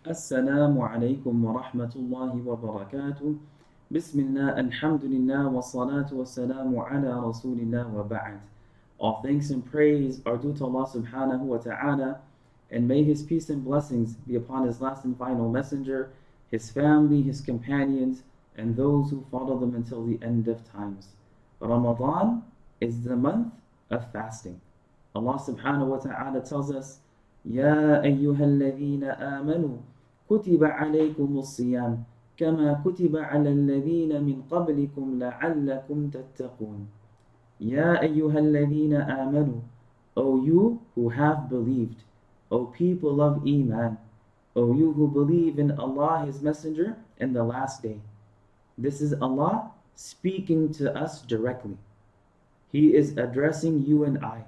Assalamu alaikum wa rahmatullahi wa barakatuh. Bismillah, alhamdulillah, wa salatu wa salamu ala rasulillah wa ba'd. All thanks and praise are due to Allah subhanahu wa ta'ala, and may His peace and blessings be upon His last and final messenger, His family, His companions, and those who follow them until the end of times. Ramadan is the month of fasting. Allah subhanahu wa ta'ala tells us, يا أيها الذين آمنوا كتب عليكم الصيام كما كتب على الذين من قبلكم لعلكم تتقون. يا أيها الذين آمنوا, O you who have believed, O people of īmān, O you who believe in Allah, His Messenger, and the last day. This is Allah speaking to us directly. He is addressing you and I.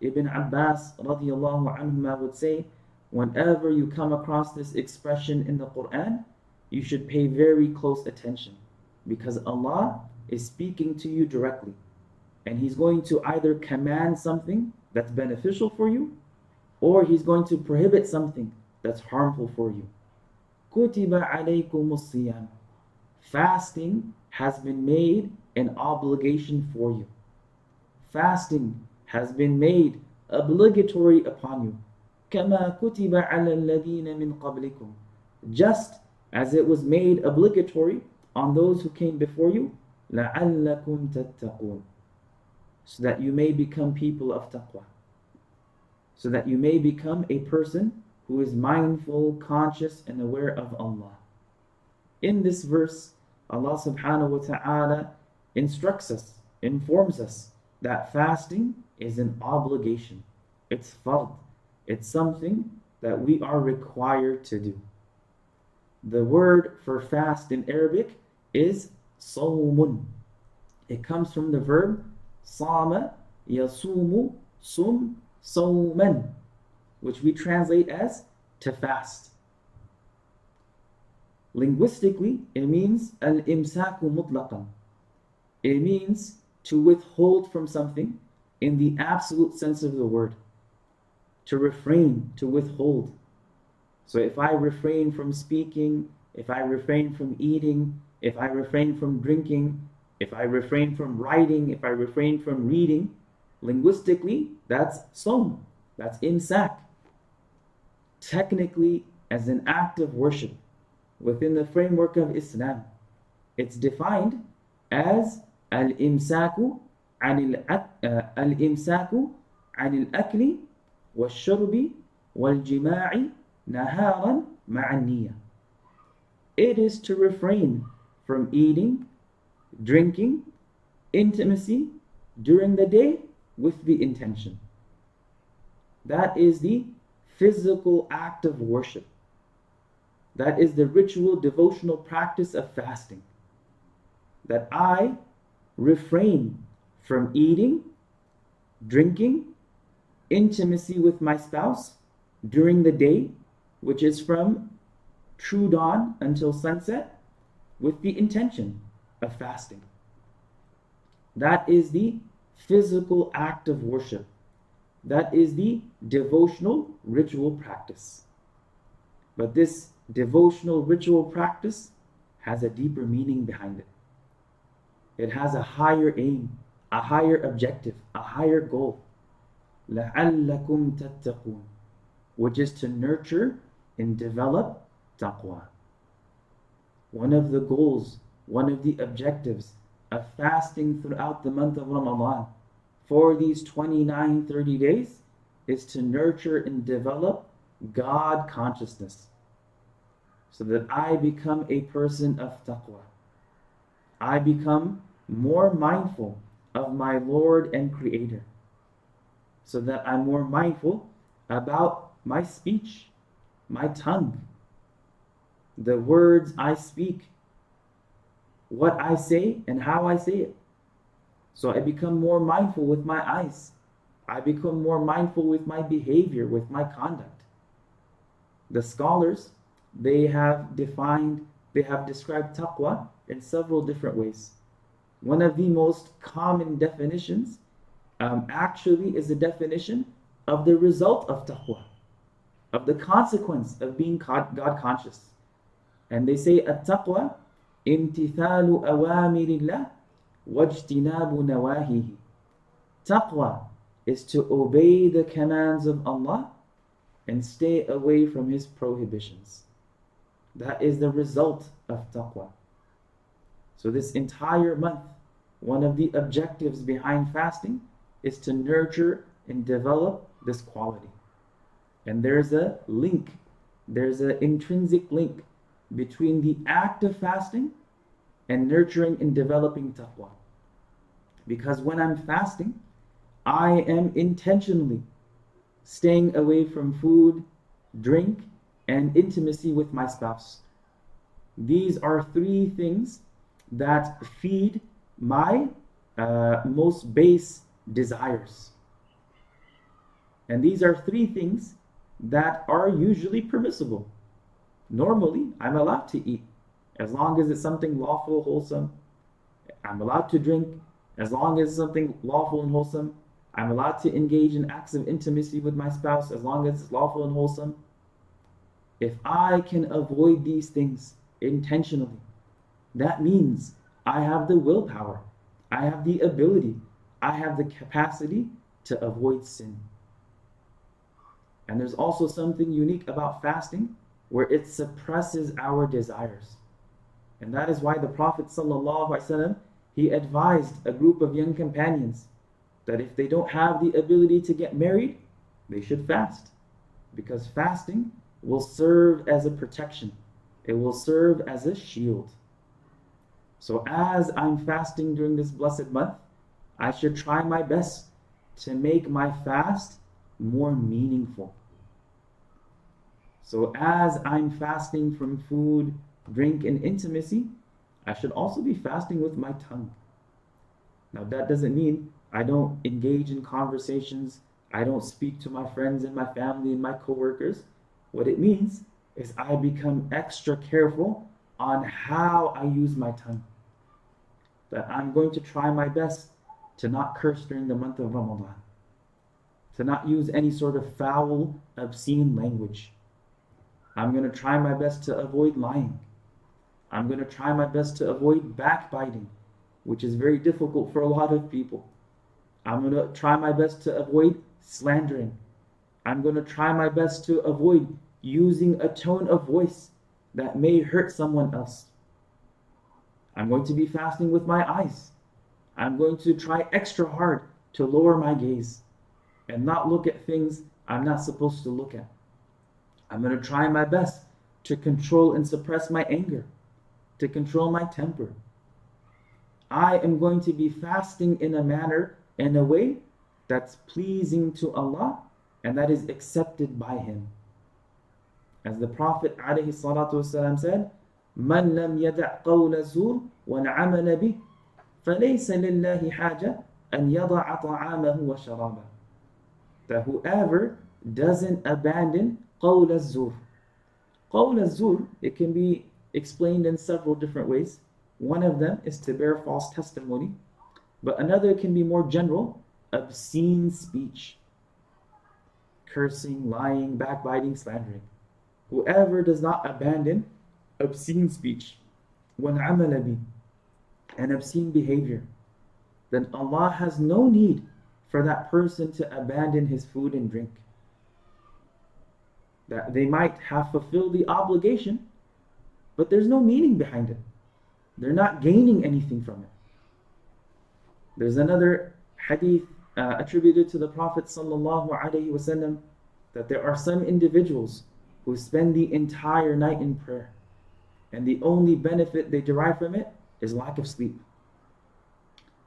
Ibn Abbas radiallahu anhuma would say, whenever you come across this expression in the Quran, you should pay very close attention, because Allah is speaking to you directly, and He's going to either command something that's beneficial for you, or He's going to prohibit something that's harmful for you. Kutiba alaykum as-siyam. Fasting has been made an obligation for you. Fasting has been made obligatory upon you. كَمَا كُتِبَ عَلَى الَّذِينَ مِنْ قَبْلِكُمْ. Just as it was made obligatory on those who came before you, لَعَلَّكُمْ تَتَّقُونَ. So that you may become people of taqwa. So that you may become a person who is mindful, conscious, and aware of Allah. In this verse, Allah subhanahu wa ta'ala instructs us, informs us that fasting is an obligation. It's fard. It's something that we are required to do. The word for fast in Arabic is ṣawm. It comes from the verb ṣāma yasumu sum ṣawman, which we translate as to fast. Linguistically, it means al-imsaku mutlaqan. It means to withhold from something in the absolute sense of the word. To refrain, to withhold. So if I refrain from speaking, if I refrain from eating, if I refrain from drinking, if I refrain from writing, if I refrain from reading, linguistically, that's ṣawm, that's imsak. Technically, as an act of worship, within the framework of Islam, it's defined as al-imsaku عن الأكل والشرب والجماع نهارا مع النية. It is to refrain from eating, drinking, intimacy during the day with the intention. That is the physical act of worship. That is the ritual devotional practice of fasting. That I refrain from eating, drinking, intimacy with my spouse during the day, which is from true dawn until sunset, with the intention of fasting. That is the physical act of worship. That is the devotional ritual practice. But this devotional ritual practice has a deeper meaning behind it. It has a higher aim, a higher objective, a higher goal. لَعَلَّكُمْ تَتَّقُونَ, which is to nurture and develop taqwa. One of the goals, one of the objectives of fasting throughout the month of Ramadan for these 29-30 days is to nurture and develop God consciousness, so that I become a person of taqwa. I become more mindful of my Lord and Creator, so that I'm more mindful about my speech, my tongue, the words I speak, what I say and how I say it. So I become more mindful with my eyes. I become more mindful with my behavior, with my conduct. The scholars, they have described taqwa in several different ways. One of the most common definitions actually is the definition of the result of taqwa. of the consequence of being God conscious. And they say, At-taqwa imtithalu awamirillah wajtinabu nawahihi. Taqwa is to obey the commands of Allah and stay away from His prohibitions. That is the result of taqwa. So this entire month, one of the objectives behind fasting is to nurture and develop this quality. And there's a link, there's an intrinsic link between the act of fasting and nurturing and developing taqwa. Because when I'm fasting, I am intentionally staying away from food, drink, and intimacy with my spouse. These are three things that feed my most base desires. And these are three things that are usually permissible. Normally, I'm allowed to eat as long as it's something lawful, wholesome. I'm allowed to drink as long as it's something lawful and wholesome. I'm allowed to engage in acts of intimacy with my spouse as long as it's lawful and wholesome. If I can avoid these things intentionally, that means I have the willpower, I have the ability, I have the capacity to avoid sin. And there's also something unique about fasting where it suppresses our desires. And that is why the Prophet ﷺ, he advised a group of young companions that if they don't have the ability to get married, they should fast. Because fasting will serve as a protection. It will serve as a shield. So as I'm fasting during this blessed month, I should try my best to make my fast more meaningful. So as I'm fasting from food, drink, and intimacy, I should also be fasting with my tongue. Now that doesn't mean I don't engage in conversations, I don't speak to my friends and my family and my coworkers. What it means is I become extra careful on how I use my tongue. That I'm going to try my best to not curse during the month of Ramadan, to not use any sort of foul, obscene language. I'm going to try my best to avoid lying. I'm going to try my best to avoid backbiting, which is very difficult for a lot of people. I'm going to try my best to avoid slandering. I'm going to try my best to avoid using a tone of voice that may hurt someone else. I'm going to be fasting with my eyes. I'm going to try extra hard to lower my gaze and not look at things I'm not supposed to look at. I'm going to try my best to control and suppress my anger, to control my temper. I am going to be fasting in a manner, in a way that's pleasing to Allah and that is accepted by Him. As the Prophet ﷺ said, مَنْ لَمْ يَدَعْ قَوْلَ الزُّورِ وَالْعَمَلَ بِهِ فَلَيْسَ لِلَّهِ حَاجَةٌ أَنْ يَضَعَ طَعَامَهُ وَشَرَابَهُ. That whoever doesn't abandon قَوْلَ الزُّورِ. قَوْلَ الزُّورِ, it can be explained in several different ways. One of them is to bear false testimony, but another can be more general, obscene speech. Cursing, lying, backbiting, slandering. Whoever does not abandon obscene speech, وَالْعَمَلَ بِهِ, and obscene behavior, then Allah has no need for that person to abandon his food and drink. That they might have fulfilled the obligation, but there's no meaning behind it. They're not gaining anything from it. There's another hadith attributed to the Prophet ﷺ that there are some individuals who spend the entire night in prayer, and the only benefit they derive from it is lack of sleep.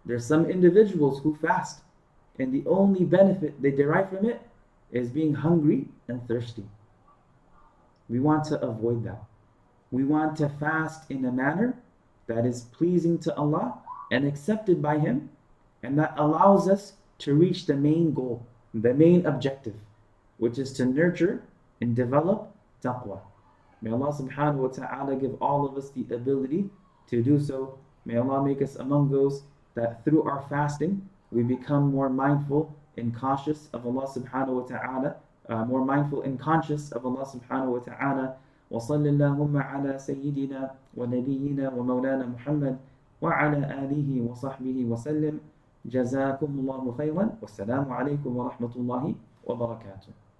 There's some individuals who fast, and the only benefit they derive from it is being hungry and thirsty. We want to avoid that. We want to fast in a manner that is pleasing to Allah and accepted by Him, and that allows us to reach the main goal, the main objective, which is to nurture and develop taqwa. May Allah subhanahu wa ta'ala give all of us the ability to do so. May Allah make us among those that through our fasting we become more mindful and cautious of Allah subhanahu wa ta'ala more mindful and conscious of Allah subhanahu wa ta'ala. وصل اللهم على سيدنا ونبينا ومولانا محمد وعلى آله وصحبه وسلم. جزاكم الله خيرا والسلام عليكم ورحمة الله وبركاته.